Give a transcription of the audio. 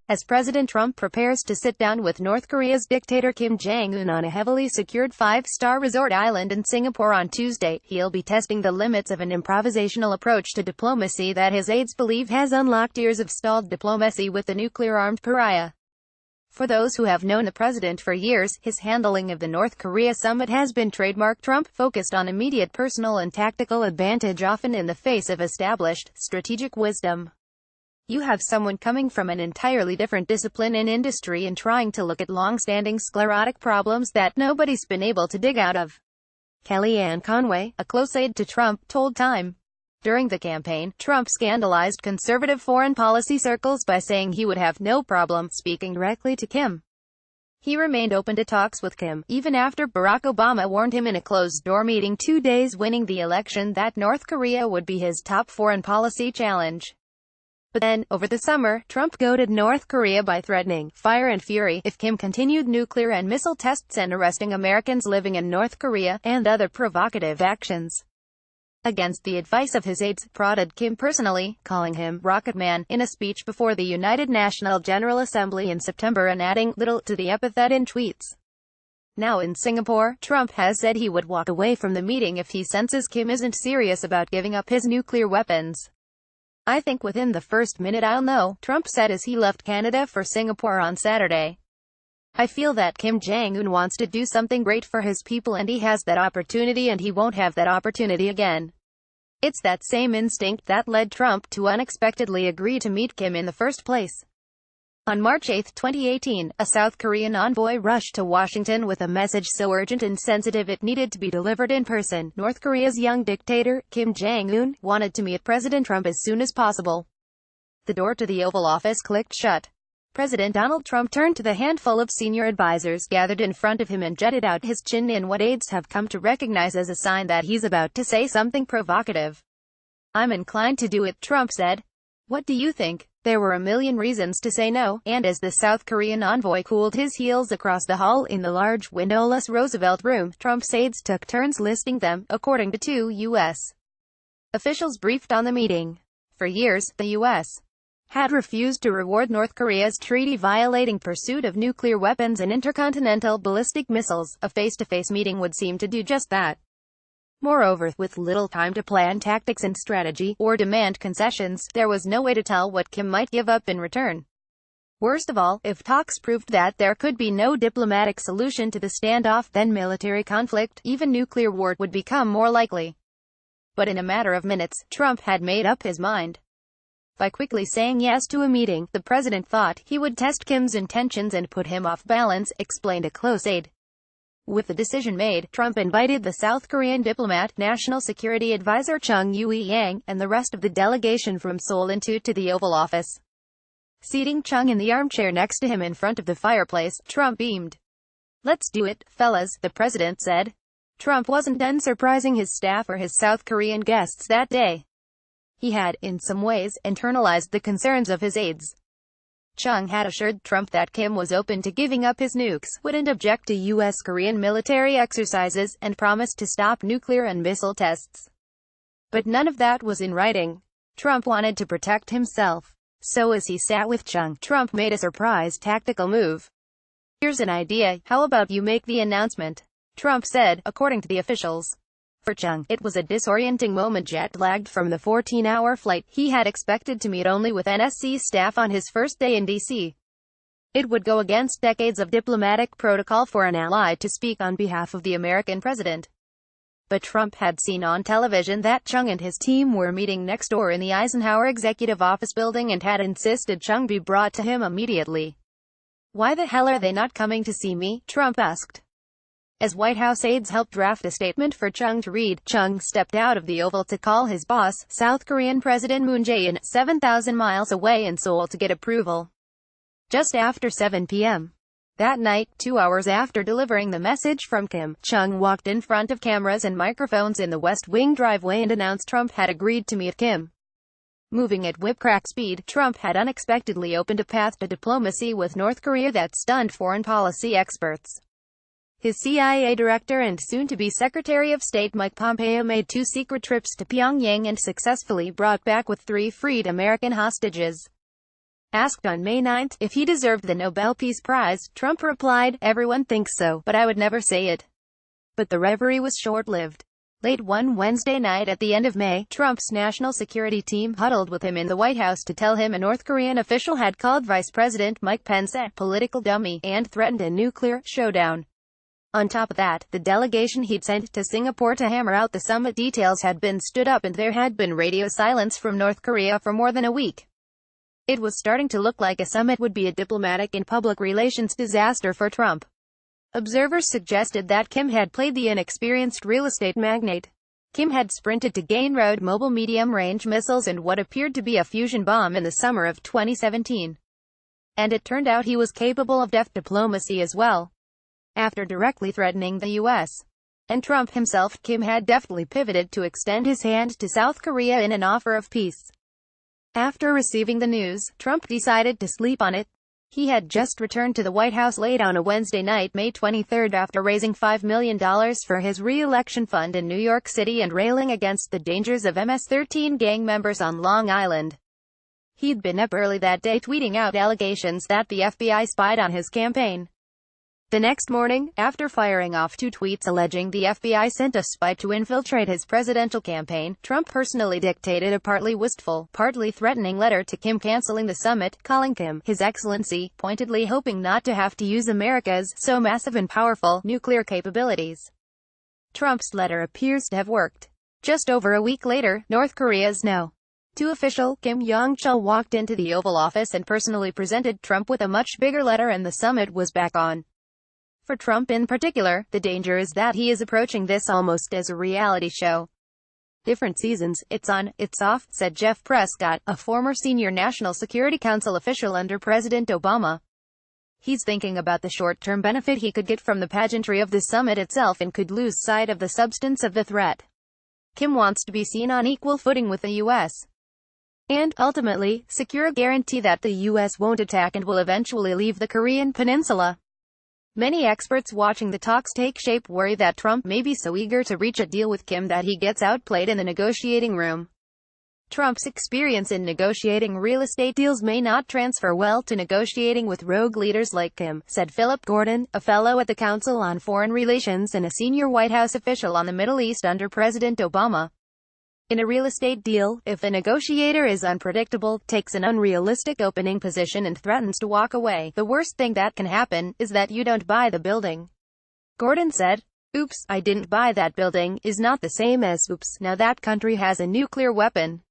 As President Trump prepares to sit down with North Korea's dictator Kim Jong-un on a heavily secured five-star resort island in Singapore on Tuesday, he'll be testing the limits of an improvisational approach to diplomacy that his aides believe has unlocked years of stalled diplomacy with the nuclear-armed pariah. For those who have known the president for years, his handling of the North Korea summit has been trademark Trump, focused on immediate personal and tactical advantage, often in the face of established, strategic wisdom. You have someone coming from an entirely different discipline and industry and trying to look at long-standing sclerotic problems that nobody's been able to dig out of. Kellyanne Conway, a close aide to Trump, told Time. During the campaign, Trump scandalized conservative foreign policy circles by saying he would have no problem speaking directly to Kim. He remained open to talks with Kim, even after Barack Obama warned him in a closed-door meeting 2 days winning the election that North Korea would be his top foreign policy challenge. But then, over the summer, Trump goaded North Korea by threatening fire and fury if Kim continued nuclear and missile tests and arresting Americans living in North Korea, and other provocative actions. Against the advice of his aides, prodded Kim personally, calling him "Rocket Man" in a speech before the United National General Assembly in September and adding little to the epithet in tweets. Now in Singapore, Trump has said he would walk away from the meeting if he senses Kim isn't serious about giving up his nuclear weapons. "I think within the first minute I'll know," Trump said as he left Canada for Singapore on Saturday. "I feel that Kim Jong-un wants to do something great for his people and he has that opportunity and he won't have that opportunity again." It's that same instinct that led Trump to unexpectedly agree to meet Kim in the first place. On March 8, 2018, a South Korean envoy rushed to Washington with a message so urgent and sensitive it needed to be delivered in person. North Korea's young dictator, Kim Jong-un, wanted to meet President Trump as soon as possible. The door to the Oval Office clicked shut. President Donald Trump turned to the handful of senior advisors gathered in front of him and jutted out his chin in what aides have come to recognize as a sign that he's about to say something provocative. "I'm inclined to do it," Trump said. "What do you think?" There were a million reasons to say no, and as the South Korean envoy cooled his heels across the hall in the large, windowless Roosevelt Room, Trump's aides took turns listing them, according to two U.S. officials briefed on the meeting. For years, the U.S. had refused to reward North Korea's treaty-violating pursuit of nuclear weapons and intercontinental ballistic missiles. A face-to-face meeting would seem to do just that. Moreover, with little time to plan tactics and strategy, or demand concessions, there was no way to tell what Kim might give up in return. Worst of all, if talks proved that there could be no diplomatic solution to the standoff, then military conflict, even nuclear war, would become more likely. But in a matter of minutes, Trump had made up his mind. By quickly saying yes to a meeting, the president thought he would test Kim's intentions and put him off balance, explained a close aide. With the decision made, Trump invited the South Korean diplomat, National Security Advisor Chung Eui-yang, and the rest of the delegation from Seoul to the Oval Office. Seating Chung in the armchair next to him in front of the fireplace, Trump beamed. "Let's do it, fellas," the president said. Trump wasn't done surprising his staff or his South Korean guests that day. He had, in some ways, internalized the concerns of his aides. Chung had assured Trump that Kim was open to giving up his nukes, wouldn't object to U.S.-Korean military exercises, and promised to stop nuclear and missile tests. But none of that was in writing. Trump wanted to protect himself. So as he sat with Chung, Trump made a surprise tactical move. "Here's an idea, how about you make the announcement?" Trump said, according to the officials. For Chung, it was a disorienting moment. Jet-lagged from the 14-hour flight, he had expected to meet only with NSC staff on his first day in D.C. It would go against decades of diplomatic protocol for an ally to speak on behalf of the American president. But Trump had seen on television that Chung and his team were meeting next door in the Eisenhower Executive Office building and had insisted Chung be brought to him immediately. "Why the hell are they not coming to see me?" Trump asked. As White House aides helped draft a statement for Chung to read, Chung stepped out of the Oval to call his boss, South Korean President Moon Jae-in, 7,000 miles away in Seoul to get approval. Just after 7 p.m. that night, 2 hours after delivering the message from Kim, Chung walked in front of cameras and microphones in the West Wing driveway and announced Trump had agreed to meet Kim. Moving at whip-crack speed, Trump had unexpectedly opened a path to diplomacy with North Korea that stunned foreign policy experts. His CIA director and soon-to-be Secretary of State Mike Pompeo made 2 secret trips to Pyongyang and successfully brought back with 3 freed American hostages. Asked on May 9 if he deserved the Nobel Peace Prize, Trump replied, "Everyone thinks so, but I would never say it." But the reverie was short-lived. Late one Wednesday night at the end of May, Trump's national security team huddled with him in the White House to tell him a North Korean official had called Vice President Mike Pence a political dummy and threatened a nuclear showdown. On top of that, the delegation he'd sent to Singapore to hammer out the summit details had been stood up and there had been radio silence from North Korea for more than a week. It was starting to look like a summit would be a diplomatic and public relations disaster for Trump. Observers suggested that Kim had played the inexperienced real estate magnate. Kim had sprinted to gain road mobile medium-range missiles and what appeared to be a fusion bomb in the summer of 2017. And it turned out he was capable of deft diplomacy as well. After directly threatening the U.S. and Trump himself, Kim had deftly pivoted to extend his hand to South Korea in an offer of peace. After receiving the news, Trump decided to sleep on it. He had just returned to the White House late on a Wednesday night, May 23, after raising $5 million for his re-election fund in New York City and railing against the dangers of MS-13 gang members on Long Island. He'd been up early that day tweeting out allegations that the FBI spied on his campaign. The next morning, after firing off 2 tweets alleging the FBI sent a spy to infiltrate his presidential campaign, Trump personally dictated a partly wistful, partly threatening letter to Kim canceling the summit, calling Kim His Excellency, pointedly hoping not to have to use America's so massive and powerful nuclear capabilities. Trump's letter appears to have worked. Just over a week later, North Korea's No. 2 official, Kim Yong-chul, walked into the Oval Office and personally presented Trump with a much bigger letter, and the summit was back on. For Trump in particular, the danger is that he is approaching this almost as a reality show. Different seasons, it's on, it's off, said Jeff Prescott, a former senior National Security Council official under President Obama. He's thinking about the short-term benefit he could get from the pageantry of the summit itself and could lose sight of the substance of the threat. Kim wants to be seen on equal footing with the U.S. and, ultimately, secure a guarantee that the U.S. won't attack and will eventually leave the Korean peninsula. Many experts watching the talks take shape worry that Trump may be so eager to reach a deal with Kim that he gets outplayed in the negotiating room. Trump's experience in negotiating real estate deals may not transfer well to negotiating with rogue leaders like Kim, said Philip Gordon, a fellow at the Council on Foreign Relations and a senior White House official on the Middle East under President Obama. In a real estate deal, if a negotiator is unpredictable, takes an unrealistic opening position and threatens to walk away, the worst thing that can happen is that you don't buy the building. Gordon said, "Oops, I didn't buy that building," is not the same as, "Oops, now that country has a nuclear weapon."